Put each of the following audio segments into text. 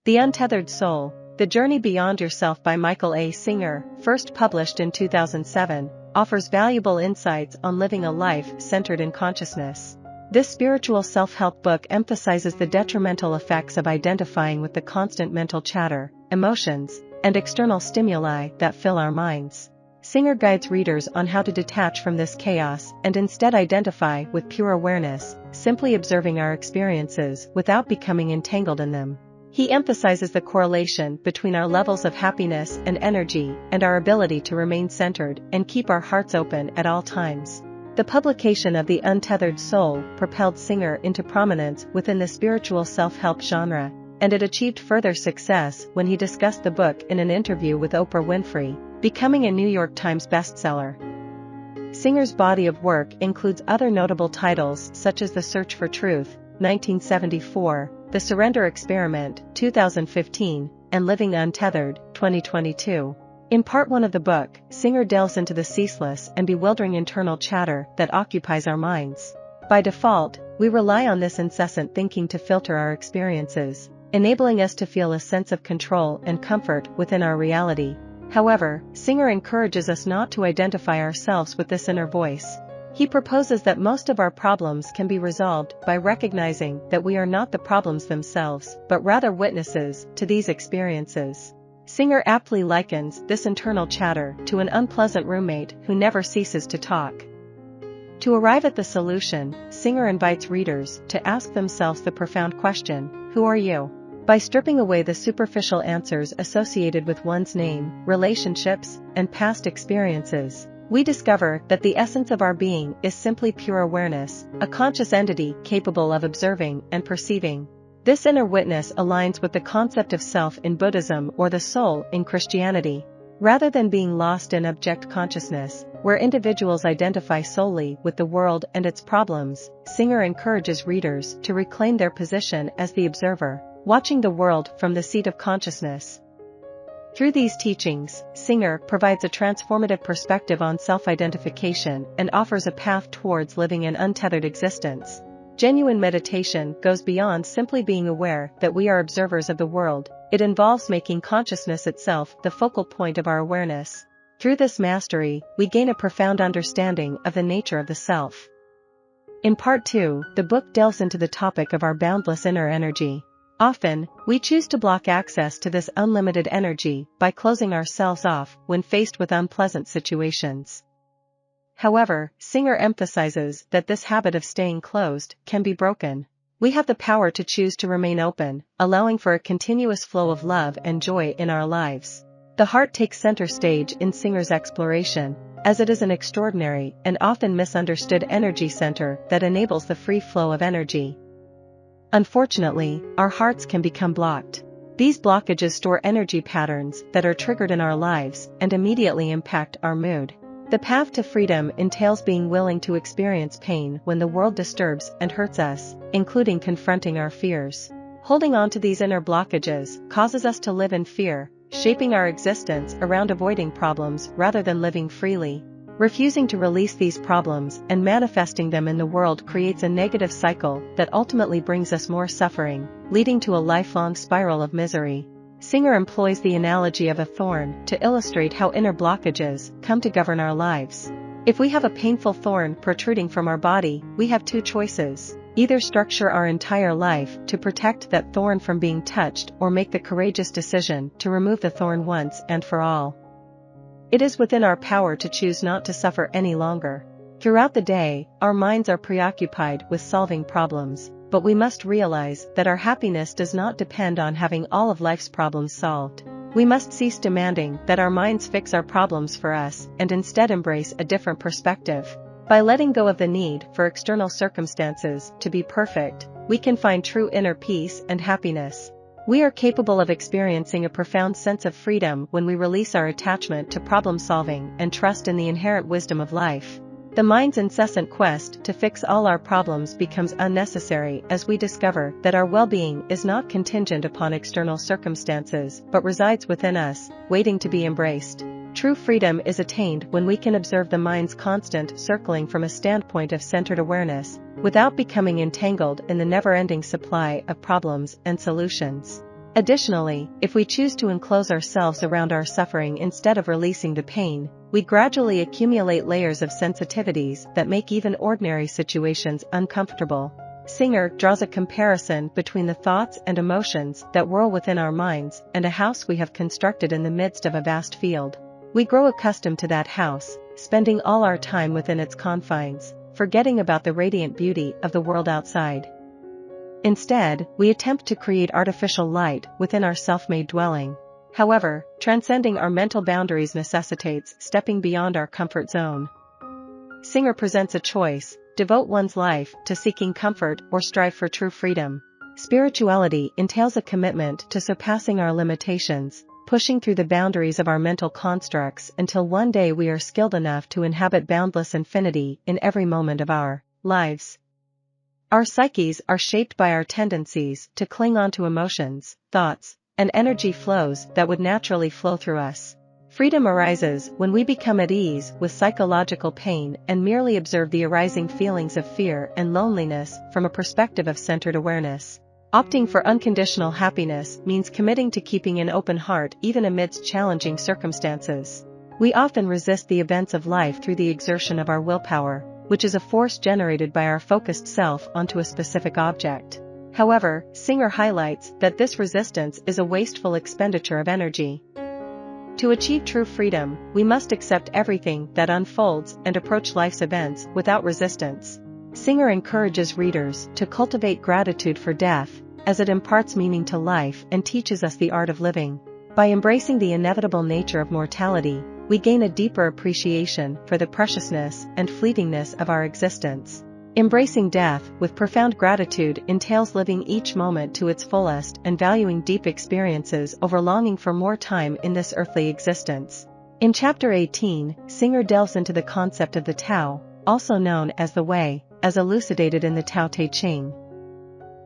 The Untethered Soul, The Journey Beyond Yourself by Michael A. Singer, first published in 2007, offers valuable insights on living a life centered in consciousness. This spiritual self-help book emphasizes the detrimental effects of identifying with the constant mental chatter, emotions, and external stimuli that fill our minds. Singer guides readers on how to detach from this chaos and instead identify with pure awareness, simply observing our experiences without becoming entangled in them. He emphasizes the correlation between our levels of happiness and energy and our ability to remain centered and keep our hearts open at all times. The publication of The Untethered Soul propelled Singer into prominence within the spiritual self-help genre, and it achieved further success when he discussed the book in an interview with Oprah Winfrey, becoming a New York Times bestseller. Singer's body of work includes other notable titles such as The Search for Truth, 1974, The Surrender Experiment, 2015, and Living Untethered, 2022. In part 1 of the book, Singer delves into the ceaseless and bewildering internal chatter that occupies our minds. By default, we rely on this incessant thinking to filter our experiences, enabling us to feel a sense of control and comfort within our reality. However, Singer encourages us not to identify ourselves with this inner voice. He proposes that most of our problems can be resolved by recognizing that we are not the problems themselves, but rather witnesses to these experiences. Singer aptly likens this internal chatter to an unpleasant roommate who never ceases to talk. To arrive at the solution, Singer invites readers to ask themselves the profound question, who are you? By stripping away the superficial answers associated with one's name, relationships, and past experiences, we discover that the essence of our being is simply pure awareness, a conscious entity capable of observing and perceiving. This inner witness aligns with the concept of self in Buddhism or the soul in Christianity. Rather than being lost in object consciousness, where individuals identify solely with the world and its problems, Singer encourages readers to reclaim their position as the observer, watching the world from the seat of consciousness. Through these teachings, Singer provides a transformative perspective on self-identification and offers a path towards living an untethered existence. Genuine meditation goes beyond simply being aware that we are observers of the world. It involves making consciousness itself the focal point of our awareness. Through this mastery, we gain a profound understanding of the nature of the self. In part 2, the book delves into the topic of our boundless inner energy. Often, we choose to block access to this unlimited energy by closing ourselves off when faced with unpleasant situations. However, Singer emphasizes that this habit of staying closed can be broken. We have the power to choose to remain open, allowing for a continuous flow of love and joy in our lives. The heart takes center stage in Singer's exploration, as it is an extraordinary and often misunderstood energy center that enables the free flow of energy. Unfortunately, our hearts can become blocked. These blockages store energy patterns that are triggered in our lives and immediately impact our mood. The path to freedom entails being willing to experience pain when the world disturbs and hurts us, including confronting our fears. Holding on to these inner blockages causes us to live in fear, shaping our existence around avoiding problems rather than living freely. Refusing to release these problems and manifesting them in the world creates a negative cycle that ultimately brings us more suffering, leading to a lifelong spiral of misery. Singer employs the analogy of a thorn to illustrate how inner blockages come to govern our lives. If we have a painful thorn protruding from our body, we have two choices: either structure our entire life to protect that thorn from being touched or make the courageous decision to remove the thorn once and for all. It is within our power to choose not to suffer any longer. Throughout the day, our minds are preoccupied with solving problems, but we must realize that our happiness does not depend on having all of life's problems solved. We must cease demanding that our minds fix our problems for us and instead embrace a different perspective. By letting go of the need for external circumstances to be perfect, we can find true inner peace and happiness. We are capable of experiencing a profound sense of freedom when we release our attachment to problem solving and trust in the inherent wisdom of life. The mind's incessant quest to fix all our problems becomes unnecessary as we discover that our well-being is not contingent upon external circumstances but resides within us, waiting to be embraced. True freedom is attained when we can observe the mind's constant circling from a standpoint of centered awareness, without becoming entangled in the never-ending supply of problems and solutions. Additionally, if we choose to enclose ourselves around our suffering instead of releasing the pain, we gradually accumulate layers of sensitivities that make even ordinary situations uncomfortable. Singer draws a comparison between the thoughts and emotions that whirl within our minds and a house we have constructed in the midst of a vast field. We grow accustomed to that house, spending all our time within its confines, forgetting about the radiant beauty of the world outside. Instead, we attempt to create artificial light within our self-made dwelling. However, transcending our mental boundaries necessitates stepping beyond our comfort zone. Singer presents a choice: devote one's life to seeking comfort or strive for true freedom. Spirituality entails a commitment to surpassing our limitations, pushing through the boundaries of our mental constructs until one day we are skilled enough to inhabit boundless infinity in every moment of our lives. Our psyches are shaped by our tendencies to cling on to emotions, thoughts, and energy flows that would naturally flow through us. Freedom arises when we become at ease with psychological pain and merely observe the arising feelings of fear and loneliness from a perspective of centered awareness. Opting for unconditional happiness means committing to keeping an open heart even amidst challenging circumstances. We often resist the events of life through the exertion of our willpower, which is a force generated by our focused self onto a specific object. However, Singer highlights that this resistance is a wasteful expenditure of energy. To achieve true freedom, we must accept everything that unfolds and approach life's events without resistance. Singer encourages readers to cultivate gratitude for death, as it imparts meaning to life and teaches us the art of living. By embracing the inevitable nature of mortality, we gain a deeper appreciation for the preciousness and fleetingness of our existence. Embracing death with profound gratitude entails living each moment to its fullest and valuing deep experiences over longing for more time in this earthly existence. In Chapter 18, Singer delves into the concept of the Tao, also known as the Way, as elucidated in the Tao Te Ching.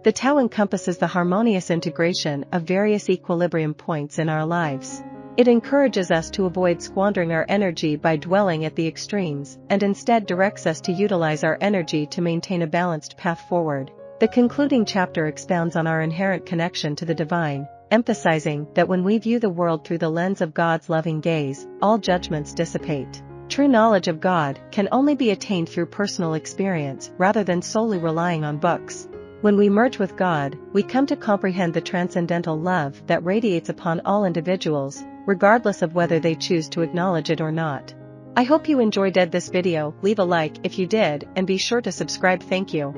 The Tao encompasses the harmonious integration of various equilibrium points in our lives. It encourages us to avoid squandering our energy by dwelling at the extremes, and instead directs us to utilize our energy to maintain a balanced path forward. The concluding chapter expounds on our inherent connection to the divine, emphasizing that when we view the world through the lens of God's loving gaze, all judgments dissipate. True knowledge of God can only be attained through personal experience rather than solely relying on books. When we merge with God, we come to comprehend the transcendental love that radiates upon all individuals, regardless of whether they choose to acknowledge it or not. I hope you enjoyed this video. Leave a like if you did, and be sure to subscribe. Thank you.